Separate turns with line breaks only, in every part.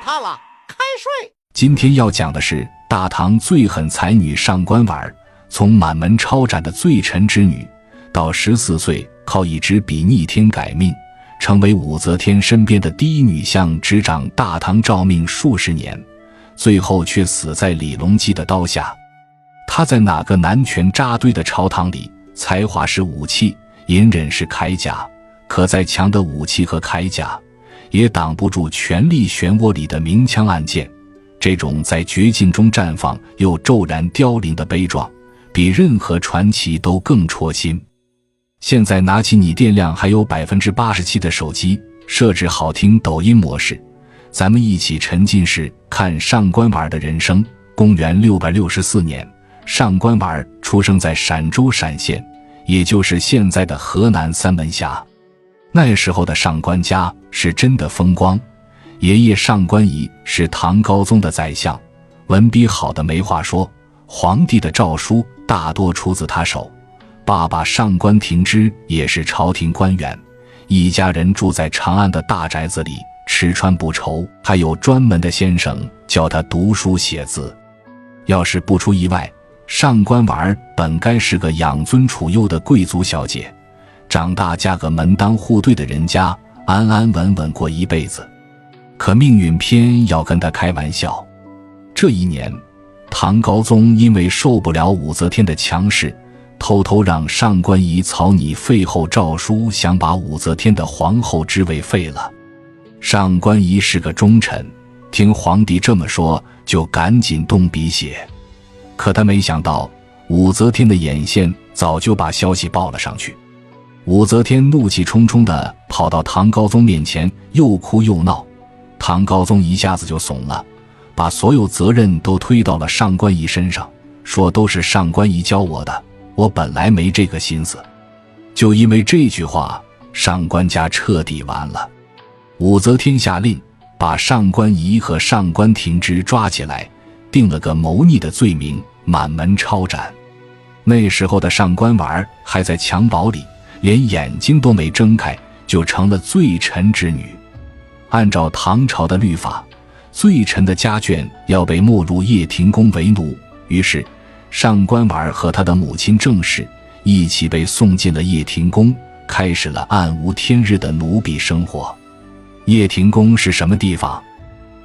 他了，开睡。
今天要讲的是大唐最狠才女上官婉儿，从满门抄斩的罪臣之女，到14岁靠一支笔逆天改命，成为武则天身边的第一女相，执掌大唐诏命数十年，最后却死在李隆基的刀下。她在哪个男权扎堆的朝堂里，才华是武器，隐忍是铠甲，可再强的武器和铠甲也挡不住权力漩涡里的明枪暗箭。这种在绝境中绽放又骤然凋零的悲壮，比任何传奇都更戳心。现在拿起你电量还有 87% 的手机，设置好听抖音模式，咱们一起沉浸式看上官婉儿的人生。公元664年，上官婉儿出生在陕州陕县，也就是现在的河南三门峡。那时候的上官家是真的风光，爷爷上官仪是唐高宗的宰相，文笔好的没话说，皇帝的诏书大多出自他手。爸爸上官庭之也是朝廷官员，一家人住在长安的大宅子里，吃穿不愁，还有专门的先生教他读书写字。要是不出意外，上官婉儿本该是个养尊处优的贵族小姐，长大嫁个门当户对的人家，安安稳稳过一辈子。可命运偏要跟她开玩笑。这一年，唐高宗因为受不了武则天的强势，偷偷让上官仪草拟废后诏书，想把武则天的皇后之位废了。上官仪是个忠臣，听皇帝这么说，就赶紧动笔写。可他没想到，武则天的眼线早就把消息报了上去。武则天怒气冲冲地跑到唐高宗面前，又哭又闹。唐高宗一下子就怂了，把所有责任都推到了上官仪身上，说都是上官仪教我的，我本来没这个心思。就因为这句话，上官家彻底完了。武则天下令把上官仪和上官庭之抓起来，定了个谋逆的罪名，满门抄斩。那时候的上官婉儿还在襁褓里，连眼睛都没睁开，就成了罪臣之女。按照唐朝的律法，罪臣的家眷要被没入掖庭宫为奴，于是上官婉儿和她的母亲郑氏一起被送进了掖庭宫，开始了暗无天日的奴婢生活。掖庭宫是什么地方？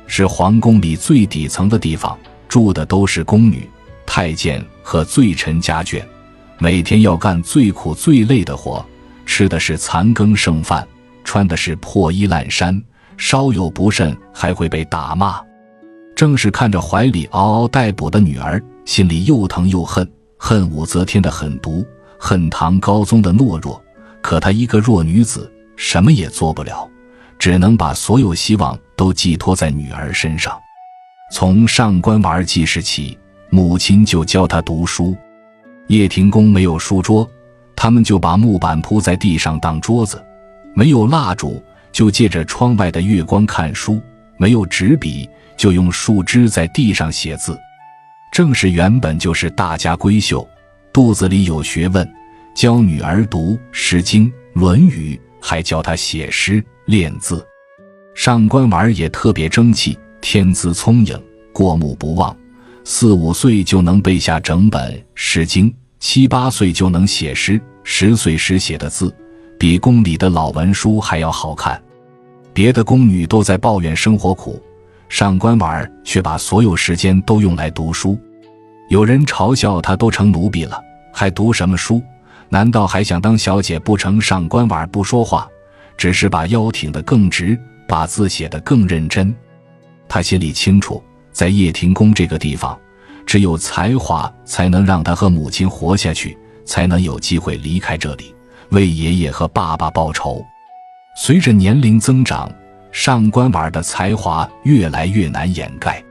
是皇宫里最底层的地方，住的都是宫女、太监和罪臣家眷，每天要干最苦最累的活，吃的是残羹剩饭，穿的是破衣烂衫，稍有不慎还会被打骂。正是看着怀里嗷嗷待哺的女儿，心里又疼又恨，恨武则天的狠毒，恨唐高宗的懦弱。可她一个弱女子，什么也做不了，只能把所有希望都寄托在女儿身上。从上官婉儿记事起，母亲就教她读书。掖庭宫没有书桌，他们就把木板铺在地上当桌子；没有蜡烛，就借着窗外的月光看书；没有纸笔，就用树枝在地上写字。正是原本就是大家闺秀，肚子里有学问，教女儿读《诗经》《论语》，还教她写诗练字。上官婉儿也特别争气，天资聪颖，过目不忘，4、5岁就能背下整本《诗经》，7、8岁就能写诗，10岁时写的字比宫里的老文书还要好看。别的宫女都在抱怨生活苦，上官婉儿却把所有时间都用来读书。有人嘲笑她都成奴婢了，还读什么书？难道还想当小姐不成？上官婉儿不说话，只是把腰挺得更直，把字写得更认真。她心里清楚，在掖庭宫这个地方，只有才华才能让她和母亲活下去，才能有机会离开这里，为爷爷和爸爸报仇。随着年龄增长，上官婉儿的才华越来越难掩盖。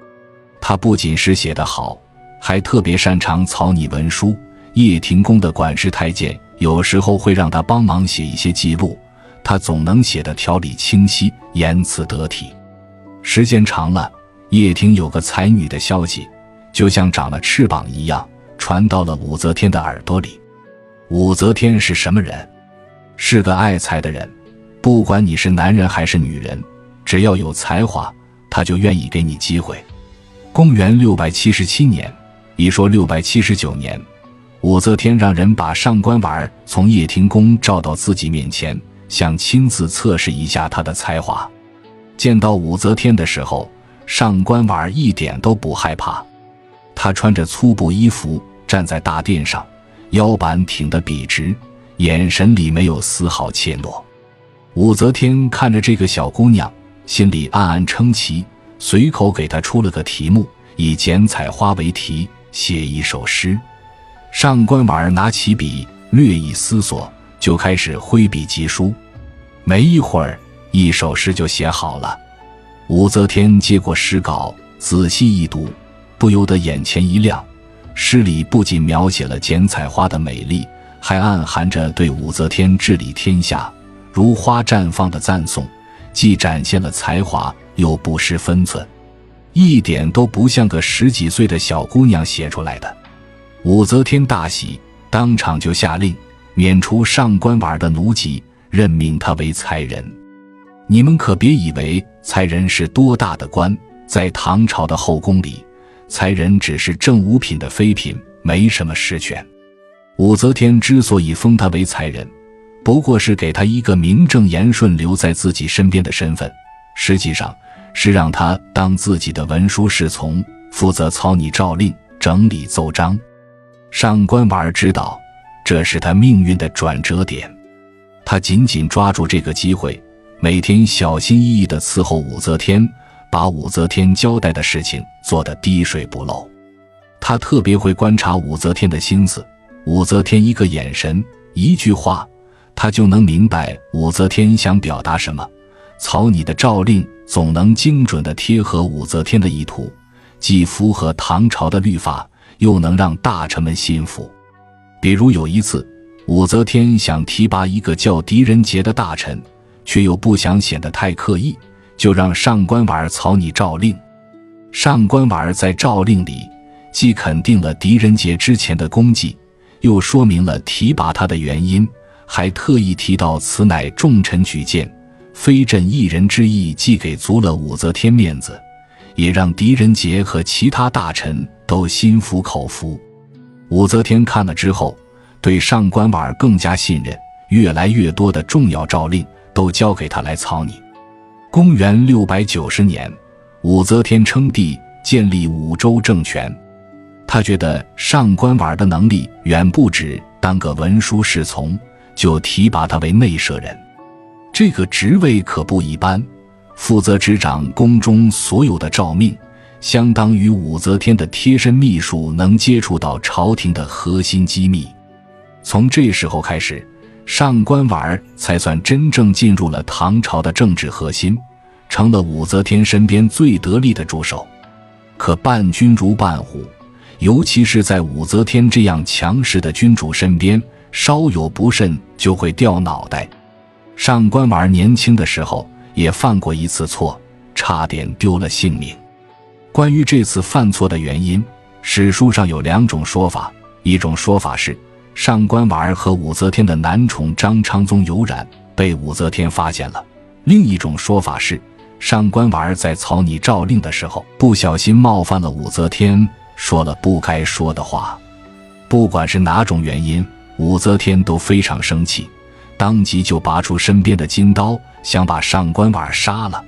她不仅诗写得好，还特别擅长草拟文书。掖庭宫的管事太监有时候会让她帮忙写一些记录，她总能写得条理清晰，言辞得体。时间长了，掖庭有个才女的消息，就像长了翅膀一样，传到了武则天的耳朵里。武则天是什么人？是个爱才的人，不管你是男人还是女人，只要有才华，他就愿意给你机会。公元677年，一说679年，武则天让人把上官婉儿从掖庭宫召到自己面前，想亲自测试一下他的才华。见到武则天的时候，上官婉儿一点都不害怕。她穿着粗布衣服站在大殿上，腰板挺得笔直，眼神里没有丝毫怯懦。武则天看着这个小姑娘，心里暗暗称奇，随口给她出了个题目，以剪彩花为题，写一首诗。上官婉儿拿起笔，略一思索，就开始挥笔疾书。没一会儿，一首诗就写好了。武则天接过诗稿，仔细一读，不由得眼前一亮。诗里不仅描写了剪彩花的美丽，还暗含着对武则天治理天下如花绽放的赞颂，既展现了才华，又不失分寸，一点都不像个10几岁的小姑娘写出来的。武则天大喜，当场就下令免除上官婉儿的奴籍，任命她为才人。你们可别以为才人是多大的官，在唐朝的后宫里，才人只是正五品的妃嫔，没什么实权。武则天之所以封他为才人，不过是给他一个名正言顺留在自己身边的身份，实际上是让他当自己的文书侍从，负责草拟诏令，整理奏章。上官婉儿知道这是他命运的转折点，他紧紧抓住这个机会，每天小心翼翼地伺候武则天，把武则天交代的事情做得滴水不漏。他特别会观察武则天的心思，武则天一个眼神，一句话，他就能明白武则天想表达什么。草拟的诏令总能精准地贴合武则天的意图，既符合唐朝的律法，又能让大臣们信服。比如有一次，武则天想提拔一个叫狄仁杰的大臣，却又不想显得太刻意，就让上官婉儿草拟诏令。上官婉儿在诏令里既肯定了狄仁杰之前的功绩，又说明了提拔他的原因，还特意提到此乃重臣举荐，非朕一人之意，既给足了武则天面子，也让狄仁杰和其他大臣都心服口服。武则天看了之后，对上官婉儿更加信任，越来越多的重要诏令都交给他来草拟。公元690年，武则天称帝，建立武周政权。他觉得上官婉儿的能力远不止当个文书侍从，就提拔他为内舍人。这个职位可不一般，负责执掌宫中所有的诏命，相当于武则天的贴身秘书，能接触到朝廷的核心机密。从这时候开始，上官婉儿才算真正进入了唐朝的政治核心，成了武则天身边最得力的助手。可伴君如伴虎，尤其是在武则天这样强势的君主身边，稍有不慎就会掉脑袋。上官婉儿年轻的时候也犯过一次错，差点丢了性命。关于这次犯错的原因，史书上有2种说法。一种说法是上官婉儿和武则天的男宠张昌宗有染，被武则天发现了。另一种说法是上官婉儿在草拟诏令的时候不小心冒犯了武则天，说了不该说的话。不管是哪种原因，武则天都非常生气，当即就拔出身边的金刀，想把上官婉儿杀了。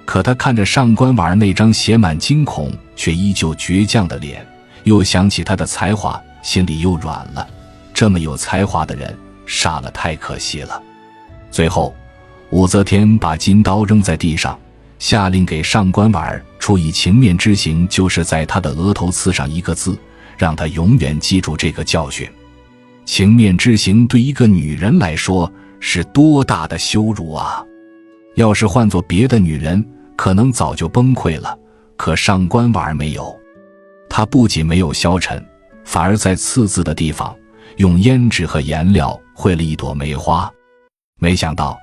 可他看着上官婉儿那张写满惊恐却依旧倔强的脸，又想起他的才华，心里又软了。这么有才华的人，杀了太可惜了。最后，武则天把金刀扔在地上，下令给上官婉儿处以情面之刑，就是在他的额头刺上一个字，让他永远记住这个教训。情面之刑对一个女人来说是多大的羞辱啊！要是换做别的女人，可能早就崩溃了，可上官婉儿没有。她不仅没有消沉，反而在刺字的地方用胭脂和颜料绘了一朵梅花。没想到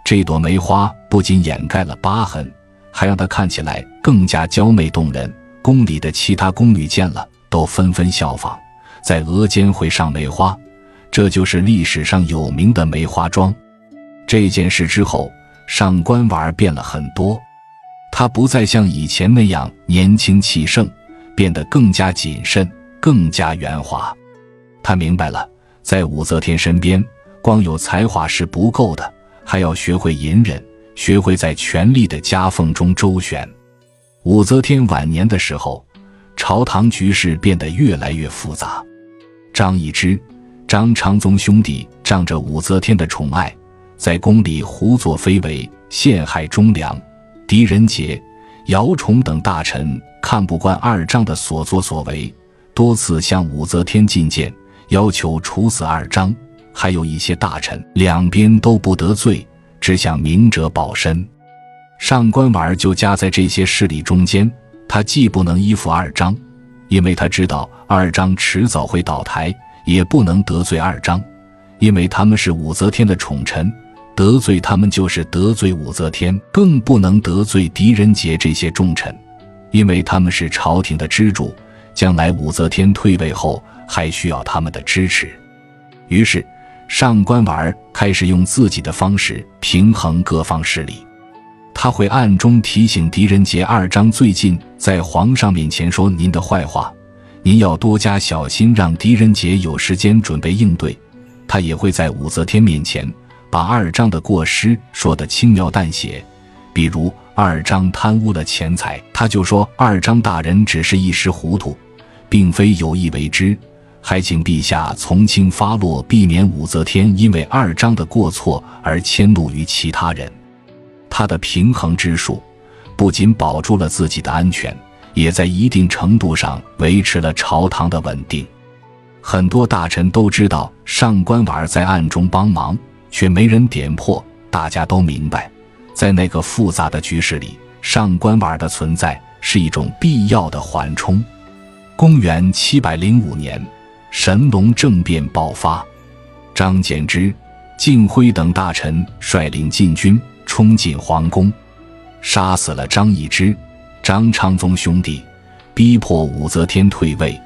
这朵梅花不仅掩盖了疤痕，还让她看起来更加娇媚动人。宫里的其他宫女见了都纷纷效仿，在额间绘上梅花，这就是历史上有名的梅花桩。这件事之后，上官婉儿变了很多，他不再像以前那样年轻气盛，变得更加谨慎，更加圆滑。他明白了，在武则天身边，光有才华是不够的，还要学会隐忍，学会在权力的夹缝中周旋。武则天晚年的时候，朝堂局势变得越来越复杂。张易之、张长宗兄弟仗着武则天的宠爱，在宫里胡作非为，陷害忠良。狄仁杰、姚崇等大臣看不惯二张的所作所为，多次向武则天进谏，要求处死二张。还有一些大臣两边都不得罪，只想明哲保身。上官婉儿就夹在这些势力中间，他既不能依附二张，因为他知道二张迟早会倒台，也不能得罪二张，因为他们是武则天的宠臣，得罪他们就是得罪武则天，更不能得罪狄仁杰这些重臣，因为他们是朝廷的支柱，将来武则天退位后还需要他们的支持。于是上官婉儿开始用自己的方式平衡各方势力。他会暗中提醒狄仁杰二张最近在皇上面前说您的坏话，您要多加小心，让狄仁杰有时间准备应对。他也会在武则天面前把二张的过失说得轻描淡写，比如二张贪污了钱财，他就说二张大人只是一时糊涂，并非有意为之，还请陛下从轻发落，避免武则天因为二张的过错而迁怒于其他人。他的平衡之术不仅保住了自己的安全，也在一定程度上维持了朝堂的稳定。很多大臣都知道上官婉儿在暗中帮忙，却没人点破。大家都明白，在那个复杂的局势里，上官婉儿的存在是一种必要的缓冲。公元705年，神龙政变爆发，张柬之、敬辉等大臣率领禁军冲进皇宫，杀死了张易之、张昌宗兄弟，逼迫武则天退位，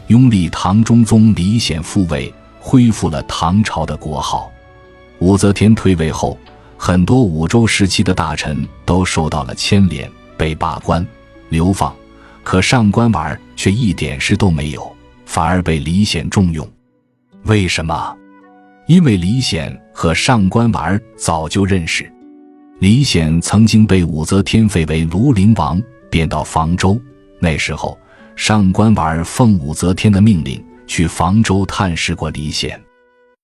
拥立唐中宗李显复位，恢复了唐朝的国号。武则天退位后，很多武周时期的大臣都受到了牵连，被罢官、流放，可上官婉儿却一点事都没有，反而被李显重用。为什么？因为李显和上官婉儿早就认识。李显曾经被武则天废为庐陵王，贬到房州。那时候上官婉儿奉武则天的命令去房州探视过李显。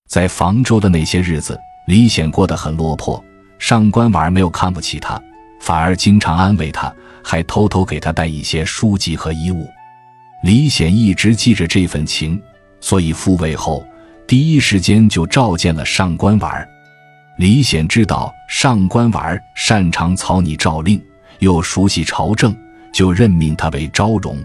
在房州的那些日子，李显过得很落魄，上官婉儿没有看不起他，反而经常安慰他，还偷偷给他带一些书籍和衣物。李显一直记着这份情，所以复位后第一时间就召见了上官婉儿。李显知道上官婉儿擅长草拟诏令，又熟悉朝政，就任命他为昭容。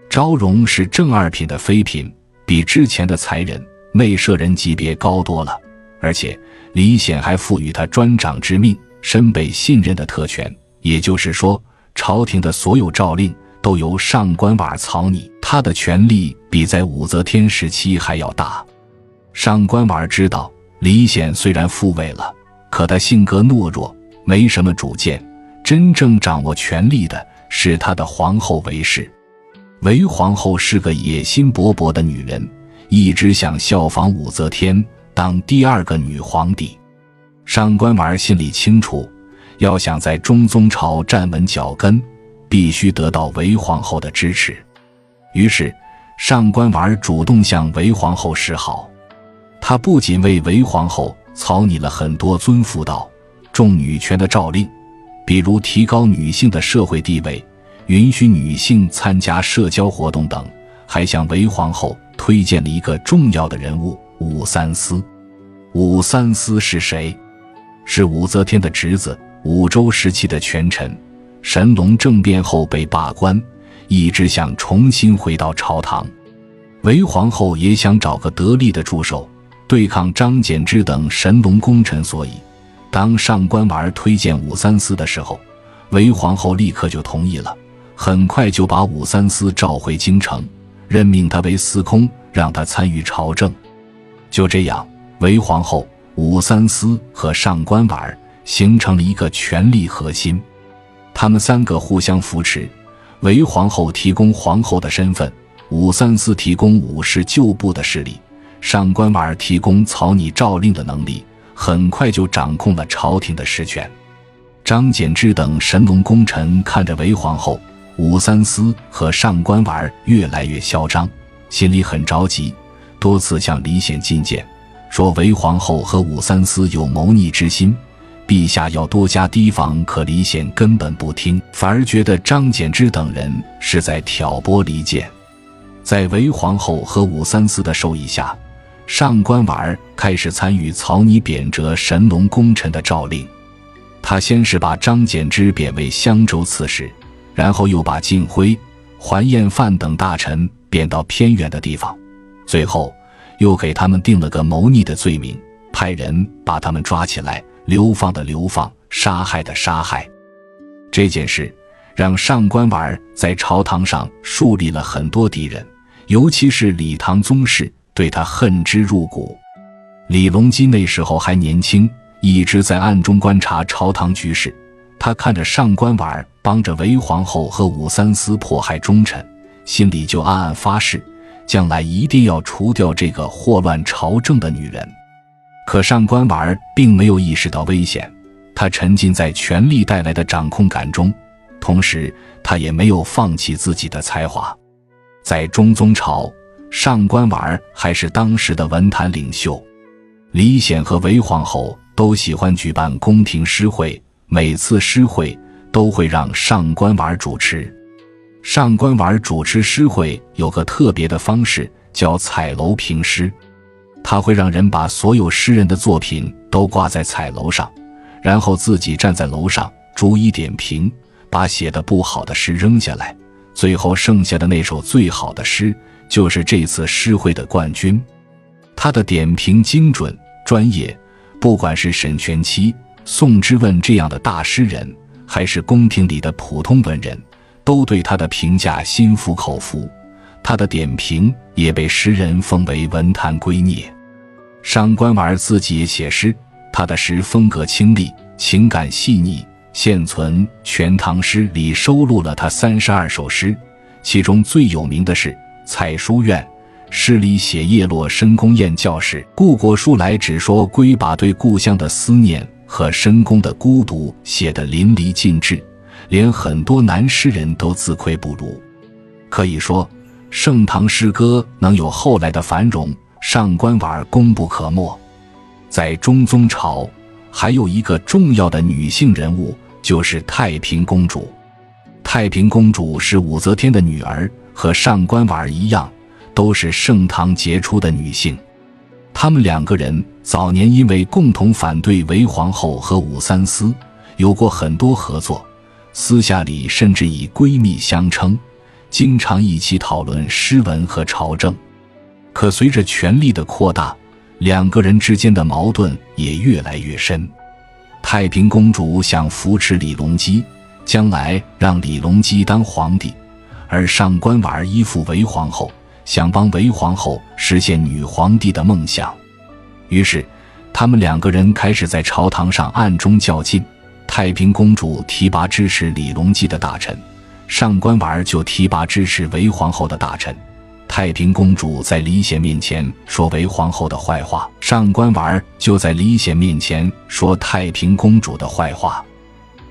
昭容是正二品的妃嫔，比之前的才人、内舍人级别高多了，而且李显还赋予他专掌之命、深被信任的特权，也就是说，朝廷的所有诏令都由上官婉儿草拟，他的权力比在武则天时期还要大。上官婉儿知道李显虽然复位了，可他性格懦弱，没什么主见，真正掌握权力的是他的皇后韦氏。韦皇后是个野心勃勃的女人，一直想效仿武则天，当第二个女皇帝。上官婉儿心里清楚，要想在中宗朝站稳脚跟，必须得到韦皇后的支持。于是上官婉儿主动向韦皇后示好。他不仅为韦皇后草拟了很多尊妇道、重女权的诏令，比如提高女性的社会地位，允许女性参加社交活动等，还向韦皇后推荐了一个重要的人物武三思。武三思是谁？是武则天的侄子，武周时期的权臣，神龙政变后被罢官，一直想重新回到朝堂。韦皇后也想找个得力的助手，对抗张柬之等神龙功臣，所以当上官婉儿推荐武三思的时候，韦皇后立刻就同意了，很快就把武三思召回京城，任命他为司空，让他参与朝政。就这样，韦皇后、武三思和上官婉儿形成了一个权力核心。他们三个互相扶持，韦皇后提供皇后的身份，武三思提供武士旧部的势力，上官婉儿提供草拟诏令的能力，很快就掌控了朝廷的实权。张柬之等神龙功臣看着韦皇后、武三思和上官婉儿越来越嚣张，心里很着急，多次向李显进谏，说韦皇后和武三思有谋逆之心，陛下要多加提防。可李显根本不听，反而觉得张柬之等人是在挑拨离间。在韦皇后和武三思的授意下，上官婉儿开始参与草拟贬谪神龙功臣的诏令。他先是把张柬之贬为襄州刺史，然后又把晋辉、桓彦范等大臣贬到偏远的地方，最后又给他们定了个谋逆的罪名，派人把他们抓起来，流放的流放，杀害的杀害。这件事让上官婉儿在朝堂上树立了很多敌人，尤其是李唐宗室对他恨之入骨。李隆基那时候还年轻，一直在暗中观察朝堂局势，他看着上官婉儿帮着韦皇后和武三思迫害忠臣，心里就暗暗发誓，将来一定要除掉这个祸乱朝政的女人。可上官婉儿并没有意识到危险，她沉浸在权力带来的掌控感中，同时她也没有放弃自己的才华。在中宗朝，上官婉儿还是当时的文坛领袖，李显和韦皇后都喜欢举办宫廷诗会，每次诗会都会让上官婉儿主持。上官婉儿主持诗会有个特别的方式，叫彩楼评诗。他会让人把所有诗人的作品都挂在彩楼上，然后自己站在楼上逐一点评，把写的不好的诗扔下来，最后剩下的那首最好的诗就是这次诗会的冠军。他的点评精准专业，不管是沈佺期、宋之问这样的大诗人，还是宫廷里的普通文人，都对他的评价心服口服。他的点评也被诗人奉为文坛圭臬。上官婉儿自己也写诗，他的诗风格清丽，情感细腻，现存《全唐诗》里收录了他32首诗，其中最有名的是《采书院》，诗里写叶落深宫宴教士顾国书来只说归，把对故乡的思念和深宫的孤独写得淋漓尽致，连很多男诗人都自愧不如。可以说盛唐诗歌能有后来的繁荣，上官婉儿功不可没。在中宗朝，还有一个重要的女性人物，就是太平公主。太平公主是武则天的女儿，和上官婉儿一样，都是盛唐杰出的女性。她们两个人早年因为共同反对韦皇后和武三思，有过很多合作，私下里甚至以闺蜜相称，经常一起讨论诗文和朝政。可随着权力的扩大，两个人之间的矛盾也越来越深。太平公主想扶持李隆基，将来让李隆基当皇帝，而上官婉儿依附韦皇后，想帮韦皇后实现女皇帝的梦想。于是他们两个人开始在朝堂上暗中较劲，太平公主提拔支持李隆基的大臣，上官婉儿就提拔支持韦皇后的大臣。太平公主在李显面前说韦皇后的坏话，上官婉儿就在李显面前说太平公主的坏话。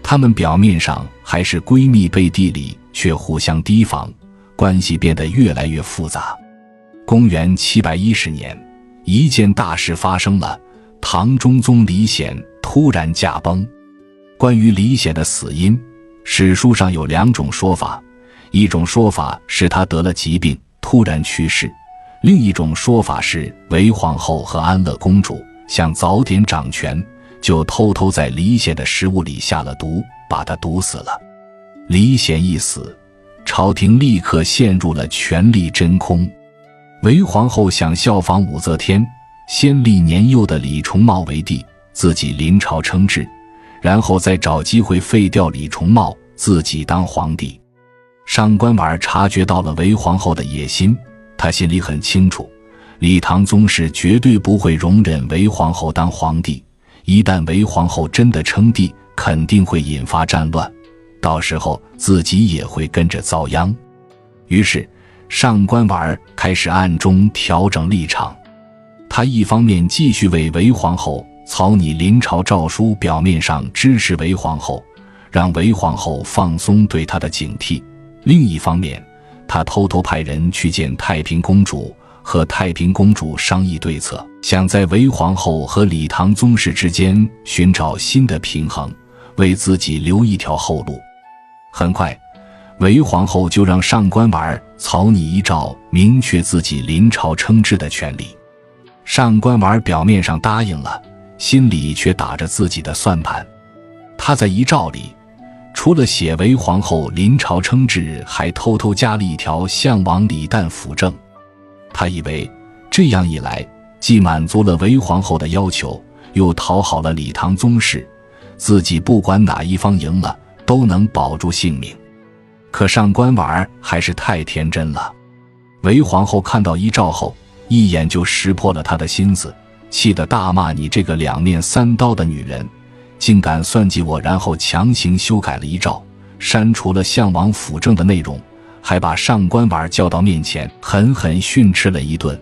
她们表面上还是闺蜜，背地里却互相提防，关系变得越来越复杂。公元710年，一件大事发生了，唐中宗李显突然驾崩。关于李显的死因，史书上有两种说法，一种说法是他得了疾病突然去世，另一种说法是韦皇后和安乐公主想早点掌权，就偷偷在李显的食物里下了毒，把他毒死了。李显一死，朝廷立刻陷入了权力真空。韦皇后想效仿武则天，先立年幼的李重茂为帝，自己临朝称制，然后再找机会废掉李重茂，自己当皇帝。上官婉儿察觉到了韦皇后的野心，她心里很清楚，李唐宗室绝对不会容忍韦皇后当皇帝，一旦韦皇后真的称帝，肯定会引发战乱，到时候自己也会跟着遭殃。于是上官婉儿开始暗中调整立场，他一方面继续为韦皇后草拟临朝诏书，表面上支持韦皇后，让韦皇后放松对他的警惕；另一方面，他偷偷派人去见太平公主，和太平公主商议对策，想在韦皇后和李唐宗室之间寻找新的平衡，为自己留一条后路。很快，韦皇后就让上官婉儿草拟遗诏，明确自己临朝称制的权利。上官婉儿表面上答应了，心里却打着自己的算盘。她在遗诏里除了写韦皇后临朝称制，还偷偷加了一条项王李旦辅政。他以为这样一来，既满足了韦皇后的要求，又讨好了李唐宗室，自己不管哪一方赢了，都能保住性命。可上官婉儿还是太天真了。韦皇后看到遗诏后，一眼就识破了他的心思，气得大骂：你这个两面三刀的女人，竟敢算计我！然后强行修改了遗诏，删除了项王辅政的内容，还把上官婉儿叫到面前，狠狠训斥了一顿。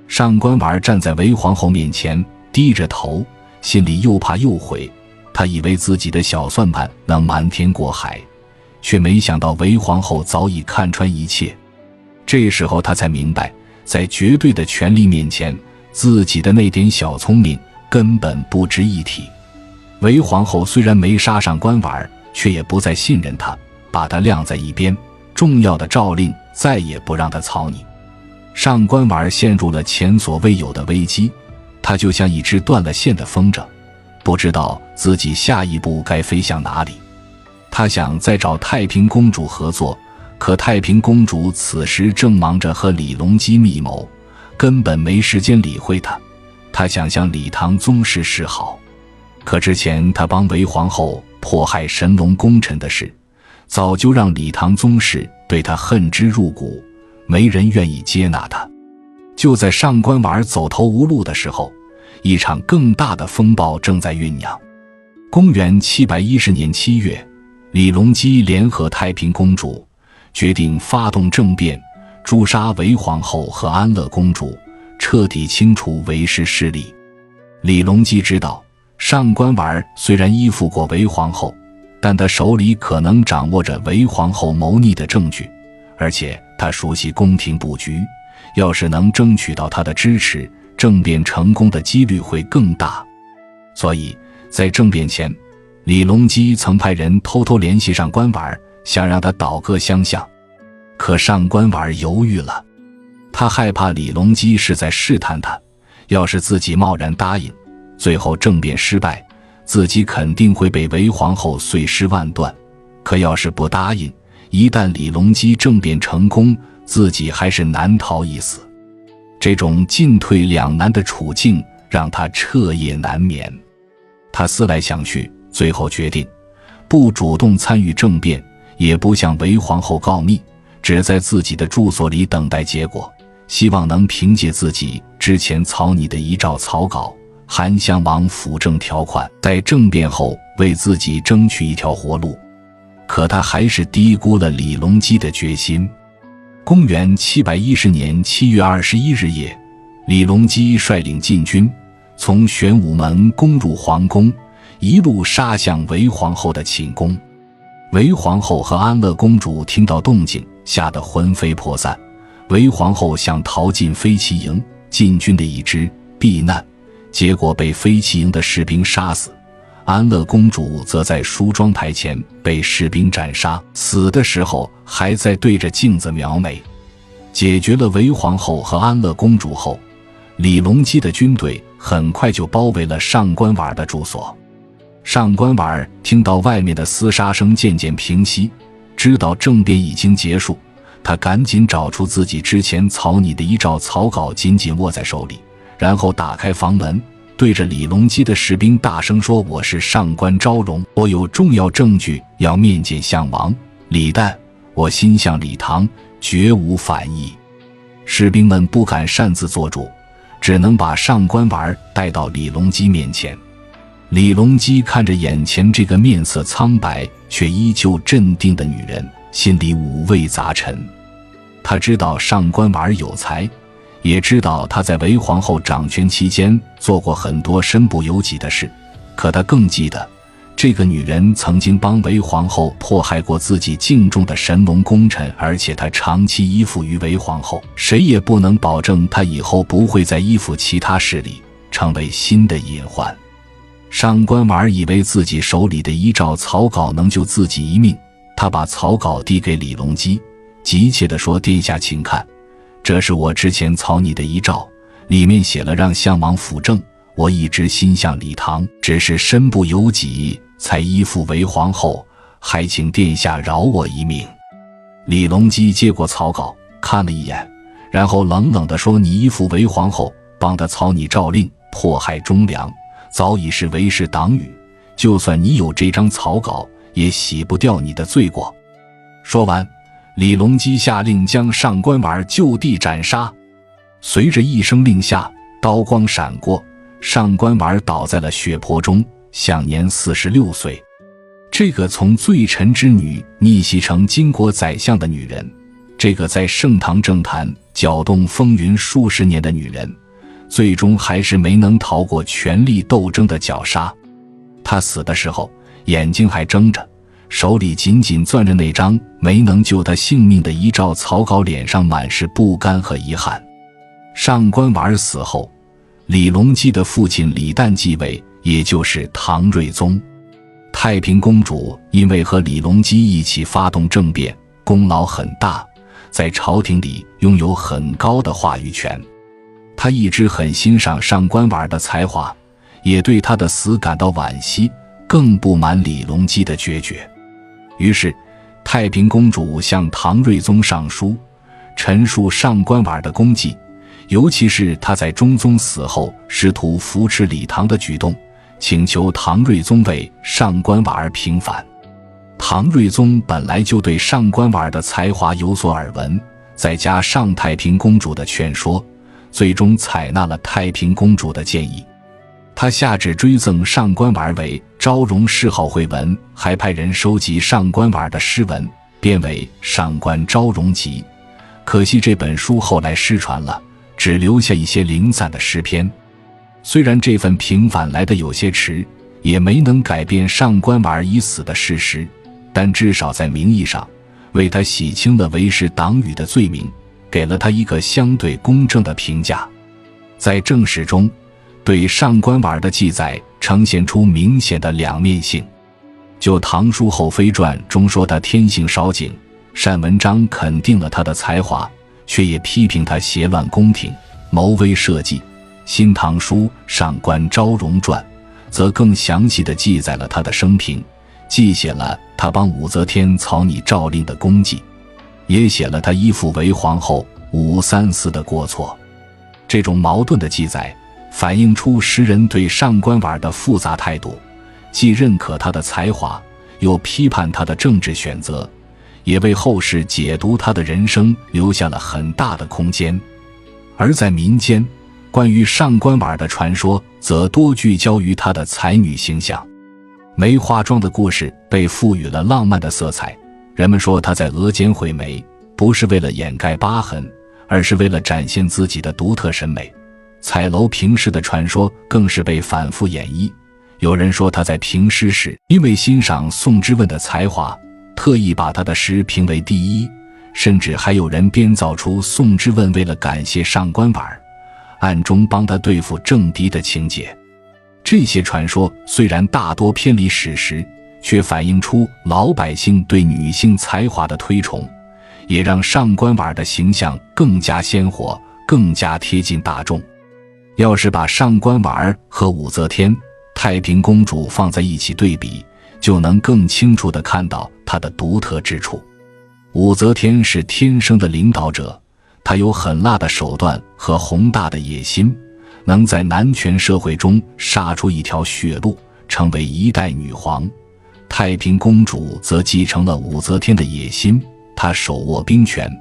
上官婉儿站在韦皇后面前，低着头，心里又怕又悔。他以为自己的小算盘能瞒天过海，却没想到韦皇后早已看穿一切。这时候他才明白，在绝对的权力面前，自己的那点小聪明根本不值一提。韦皇后虽然没杀上官婉儿，却也不再信任他，把他晾在一边，重要的诏令再也不让他草拟。上官婉儿陷入了前所未有的危机，他就像一只断了线的风筝，不知道自己下一步该飞向哪里。他想再找太平公主合作，可太平公主此时正忙着和李隆基密谋，根本没时间理会他。他想向李唐宗室示好，可之前他帮韦皇后迫害神龙功臣的事，早就让李唐宗室对他恨之入骨，没人愿意接纳他。就在上官婉儿走投无路的时候，一场更大的风暴正在酝酿。公元710年7月，李隆基联合太平公主，决定发动政变，诛杀韦皇后和安乐公主，彻底清除韦氏势力。李隆基知道，上官婉儿虽然依附过韦皇后，但他手里可能掌握着韦皇后谋逆的证据，而且他熟悉宫廷布局，要是能争取到他的支持，政变成功的几率会更大。所以在政变前，李隆基曾派人偷偷联系上官婉儿，想让他倒戈相向。可上官婉儿犹豫了，他害怕李隆基是在试探他，要是自己贸然答应，最后政变失败，自己肯定会被韦皇后碎尸万段。可要是不答应，一旦李隆基政变成功，自己还是难逃一死。这种进退两难的处境让他彻夜难眠。他思来想去，最后决定不主动参与政变，也不向韦皇后告密，只在自己的住所里等待结果，希望能凭借自己之前草拟的遗诏草稿，含项王辅政条款，在政变后为自己争取一条活路。可他还是低估了李隆基的决心。公元710年7月21日夜，李隆基率领禁军从玄武门攻入皇宫，一路杀向韦皇后的寝宫。韦皇后和安乐公主听到动静，吓得魂飞魄散。韦皇后想逃进飞骑营，禁军的一支避难，结果被飞骑营的士兵杀死。安乐公主则在梳妆台前被士兵斩杀，死的时候还在对着镜子描眉。解决了韦皇后和安乐公主后，李隆基的军队很快就包围了上官婉儿的住所。上官婉儿听到外面的厮杀声渐渐平息，知道政变已经结束，他赶紧找出自己之前草拟的遗诏草稿，紧紧握在手里，然后打开房门，对着李隆基的士兵大声说：我是上官昭容，我有重要证据要面见项王李旦，我心向李唐，绝无反意。士兵们不敢擅自做主，只能把上官婉儿带到李隆基面前。李隆基看着眼前这个面色苍白却依旧镇定的女人，心里五味杂陈。她知道上官婉儿有才，也知道她在韦皇后掌权期间做过很多身不由己的事，可她更记得这个女人曾经帮韦皇后迫害过自己敬重的神龙功臣，而且她长期依附于韦皇后，谁也不能保证她以后不会再依附其他势力，成为新的隐患。上官婉儿以为自己手里的遗诏草稿能救自己一命，她把草稿递给李隆基，急切地说：“殿下请看，这是我之前草拟的遗诏，里面写了让项王辅政，我一直心向李唐，只是身不由己，才依附为皇后，还请殿下饶我一命。”李隆基接过草稿看了一眼，然后冷冷地说：“你依附为皇后，帮他草拟诏令，迫害忠良，早已是为氏党羽，就算你有这张草稿，也洗不掉你的罪过。”说完，李隆基下令将上官婉儿就地斩杀。随着一声令下，刀光闪过，上官婉儿倒在了血泊中，享年46岁。这个从罪臣之女逆袭成巾帼宰相的女人，这个在盛唐政坛搅动风云数十年的女人，最终还是没能逃过权力斗争的绞杀。她死的时候，眼睛还睁着，手里紧紧攥着那张没能救她性命的遗诏草稿，脸上满是不甘和遗憾。上官婉儿死后，李隆基的父亲李旦继位，也就是唐睿宗。太平公主因为和李隆基一起发动政变，功劳很大，在朝廷里拥有很高的话语权。她一直很欣赏上官婉儿的才华，也对她的死感到惋惜，更不满李隆基的决绝。于是太平公主向唐睿宗上书，陈述上官婉儿的功绩，尤其是她在中宗死后试图扶持李唐的举动，请求唐睿宗为上官婉儿平反。唐睿宗本来就对上官婉儿的才华有所耳闻，再加上太平公主的劝说，最终采纳了太平公主的建议。他下旨追赠上官婉儿为昭容谥号惠文，还派人收集上官婉儿的诗文，编为《上官昭容集》。可惜这本书后来失传了，只留下一些零散的诗篇。虽然这份平反来得有些迟，也没能改变上官婉儿已死的事实，但至少在名义上为他洗清了为氏党羽的罪名，给了他一个相对公正的评价。在正史中，对上官婉儿的记载呈现出明显的两面性。就《唐书后妃传》中说他天性少景，单文章肯定了他的才华，却也批评他邪乱宫廷，谋威社稷。新唐书《上官昭容传》则更详细地记载了他的生平，既写了他帮武则天草拟诏令的功绩，也写了他依附为皇后武三思的过错。这种矛盾的记载反映出诗人对上官婉儿的复杂态度，既认可他的才华，又批判他的政治选择，也为后世解读他的人生留下了很大的空间。而在民间，关于上官婉儿的传说则多聚焦于她的才女形象。梅花桩的故事被赋予了浪漫的色彩，人们说她在额间绘眉，不是为了掩盖疤痕，而是为了展现自己的独特审美。彩楼评诗的传说更是被反复演绎，有人说她在评诗时因为欣赏宋之问的才华，特意把她的诗评为第一，甚至还有人编造出宋之问为了感谢上官婉儿，暗中帮他对付政敌的情节。这些传说虽然大多偏离史实，却反映出老百姓对女性才华的推崇，也让上官婉儿的形象更加鲜活，更加贴近大众。要是把上官婉儿和武则天、太平公主放在一起对比，就能更清楚地看到她的独特之处。武则天是天生的领导者，她有狠辣的手段和宏大的野心，能在男权社会中杀出一条血路，成为一代女皇。太平公主则继承了武则天的野心，她手握兵权，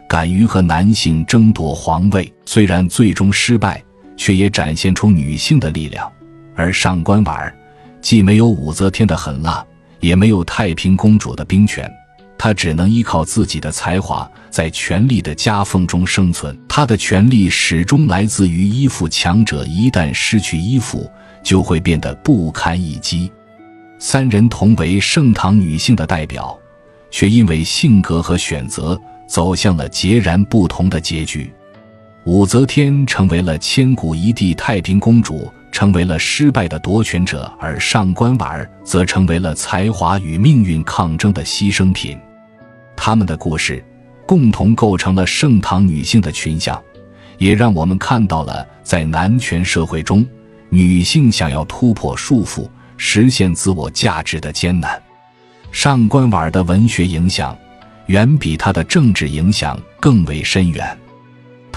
敢于和男性争夺皇位，虽然最终失败，却也展现出女性的力量。而上官婉儿既没有武则天的狠辣，也没有太平公主的兵权，她只能依靠自己的才华，在权力的夹缝中生存。她的权力始终来自于依附强者，一旦失去依附，就会变得不堪一击。三人同为盛唐女性的代表，却因为性格和选择走向了截然不同的结局。武则天成为了千古一帝，太平公主成为了失败的夺权者，而上官婉儿则成为了才华与命运抗争的牺牲品。他们的故事共同构成了盛唐女性的群像，也让我们看到了在男权社会中，女性想要突破束缚，实现自我价值的艰难。上官婉儿的文学影响远比她的政治影响更为深远。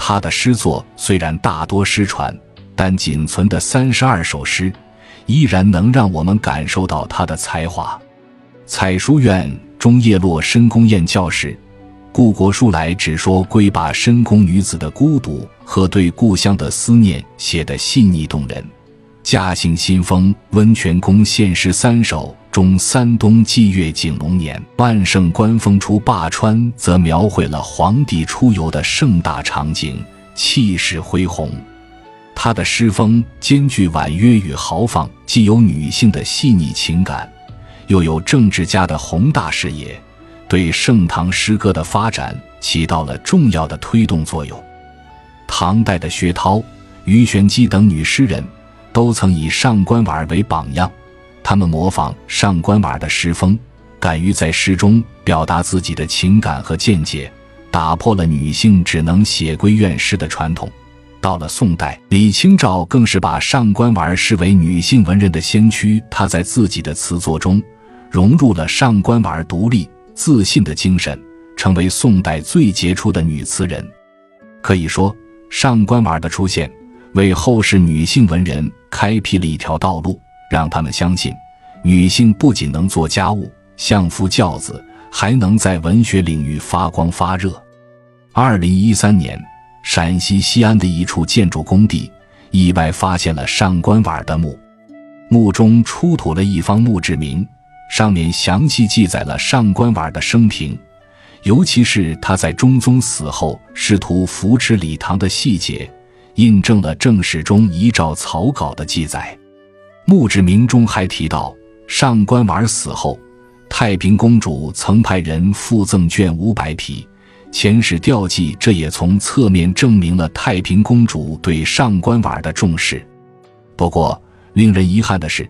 她的诗作虽然大多失传，但仅存的32首诗依然能让我们感受到她的才华。采书院中叶落深宫宴教时，顾国书来只说归把深宫女子的孤独和对故乡的思念写得细腻动人。嘉兴新丰温泉宫献诗3首中，山东霁月景龙年，万盛观风出灞川，则描绘了皇帝出游的盛大场景，气势恢宏。他的诗风兼具婉约与豪放，既有女性的细腻情感，又有政治家的宏大视野，对盛唐诗歌的发展起到了重要的推动作用。唐代的薛涛、鱼玄机等女诗人都曾以上官婉儿为榜样，他们模仿上官婉儿的诗风，敢于在诗中表达自己的情感和见解，打破了女性只能写闺怨诗的传统。到了宋代，李清照更是把上官婉儿视为女性文人的先驱，她在自己的词作中融入了上官婉儿独立自信的精神，成为宋代最杰出的女词人。可以说，上官婉儿的出现为后世女性文人开辟了一条道路，让他们相信女性不仅能做家务、相夫教子，还能在文学领域发光发热。2013年，陕西西安的一处建筑工地意外发现了上官婉儿的墓，墓中出土了一方墓志铭，上面详细记载了上官婉儿的生平，尤其是她在中宗死后试图扶持李唐的细节，印证了正史中遗诏草稿的记载。墓志铭中还提到，上官婉儿死后，太平公主曾派人附赠绢500匹，遣使吊祭，这也从侧面证明了太平公主对上官婉儿的重视。不过，令人遗憾的是，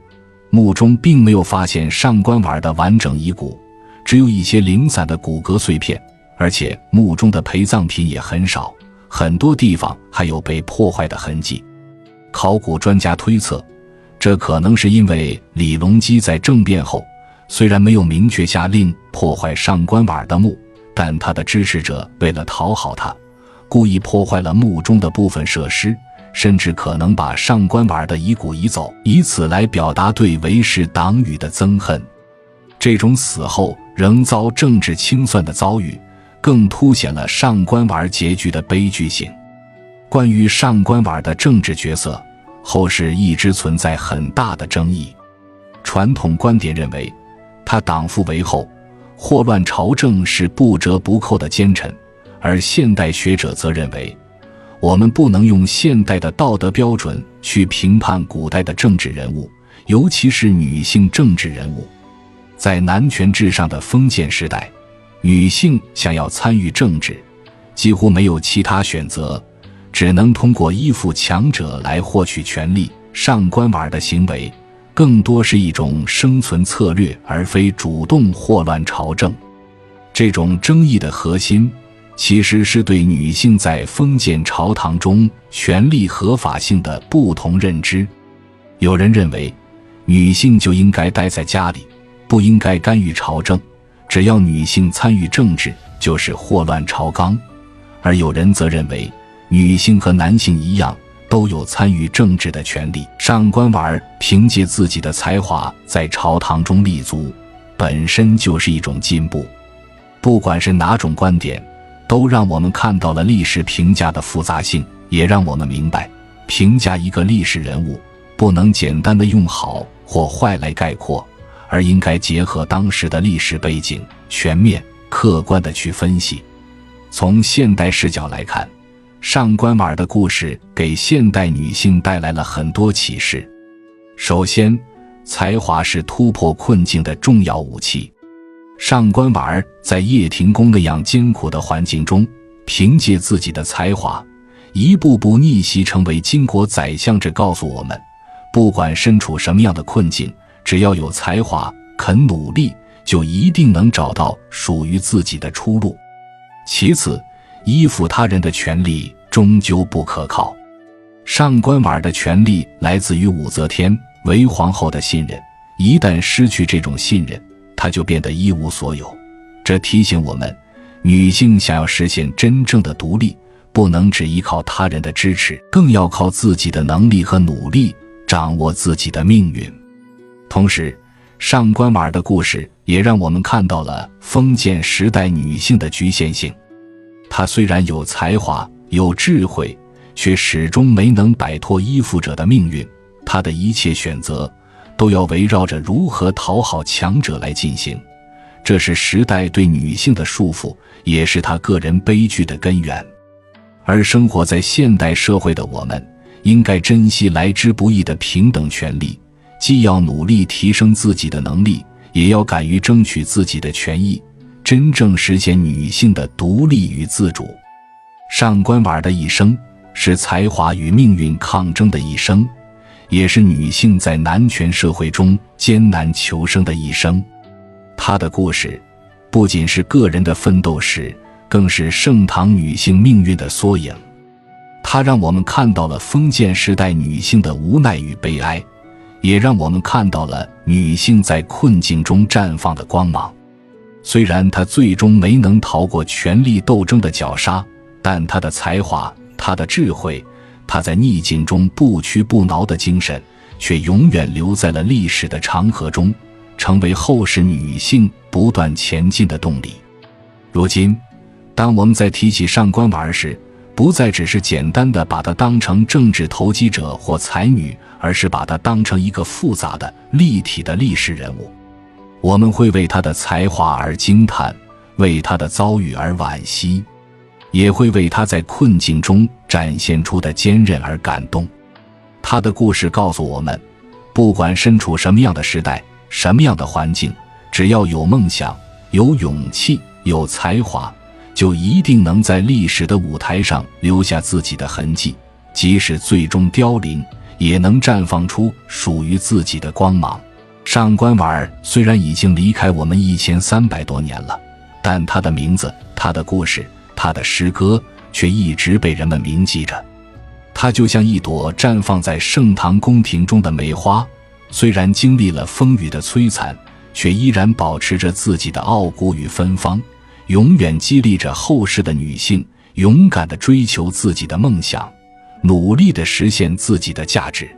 墓中并没有发现上官婉儿的完整遗骨，只有一些零散的骨骼碎片，而且墓中的陪葬品也很少，很多地方还有被破坏的痕迹。考古专家推测，这可能是因为李隆基在政变后虽然没有明确下令破坏上官婉儿的墓，但他的支持者为了讨好他，故意破坏了墓中的部分设施，甚至可能把上官婉儿的遗骨移走，以此来表达对韦氏党羽的憎恨。这种死后仍遭政治清算的遭遇，更凸显了上官婉儿结局的悲剧性。关于上官婉儿的政治角色，后世一直存在很大的争议。传统观点认为，他党父为后，祸乱朝政，是不折不扣的奸臣，而现代学者则认为，我们不能用现代的道德标准去评判古代的政治人物，尤其是女性政治人物。在男权至上的封建时代，女性想要参与政治，几乎没有其他选择，只能通过依附强者来获取权力。上官婉儿的行为更多是一种生存策略，而非主动祸乱朝政。这种争议的核心其实是对女性在封建朝堂中权力合法性的不同认知。有人认为，女性就应该待在家里，不应该干预朝政，只要女性参与政治，就是祸乱朝纲。而有人则认为，女性和男性一样，都有参与政治的权利。上官婉儿凭借自己的才华在朝堂中立足，本身就是一种进步。不管是哪种观点，都让我们看到了历史评价的复杂性，也让我们明白，评价一个历史人物，不能简单的用好或坏来概括，而应该结合当时的历史背景，全面客观地去分析。从现代视角来看，上官婉儿的故事给现代女性带来了很多启示。首先，才华是突破困境的重要武器。上官婉儿在掖庭宫那样艰苦的环境中，凭借自己的才华，一步步逆袭成为巾帼宰相。这告诉我们，不管身处什么样的困境，只要有才华，肯努力，就一定能找到属于自己的出路。其次，依附他人的权利终究不可靠。上官婉儿的权利来自于武则天为皇后的信任，一旦失去这种信任，她就变得一无所有。这提醒我们，女性想要实现真正的独立，不能只依靠他人的支持，更要靠自己的能力和努力掌握自己的命运。同时，上官婉儿的故事也让我们看到了封建时代女性的局限性。她虽然有才华有智慧，却始终没能摆脱依附者的命运。她的一切选择都要围绕着如何讨好强者来进行，这是时代对女性的束缚，也是她个人悲剧的根源。而生活在现代社会的我们，应该珍惜来之不易的平等权利，既要努力提升自己的能力，也要敢于争取自己的权益，真正实现女性的独立与自主。上官婉儿的一生是才华与命运抗争的一生，也是女性在男权社会中艰难求生的一生。她的故事不仅是个人的奋斗史，更是盛唐女性命运的缩影。它让我们看到了封建时代女性的无奈与悲哀，也让我们看到了女性在困境中绽放的光芒。虽然她最终没能逃过权力斗争的绞杀，但她的才华，她的智慧，她在逆境中不屈不挠的精神，却永远留在了历史的长河中，成为后世女性不断前进的动力。如今，当我们在提起上官婉儿时，不再只是简单地把她当成政治投机者或才女，而是把她当成一个复杂的、立体的历史人物。我们会为她的才华而惊叹，为她的遭遇而惋惜，也会为她在困境中展现出的坚韧而感动。她的故事告诉我们，不管身处什么样的时代，什么样的环境，只要有梦想，有勇气，有才华，就一定能在历史的舞台上留下自己的痕迹，即使最终凋零，也能绽放出属于自己的光芒。上官婉儿虽然已经离开我们1300多年了，但她的名字，她的故事，她的诗歌却一直被人们铭记着。她就像一朵绽放在盛唐宫廷中的梅花，虽然经历了风雨的摧残，却依然保持着自己的傲骨与芬芳，永远激励着后世的女性勇敢地追求自己的梦想，努力地实现自己的价值。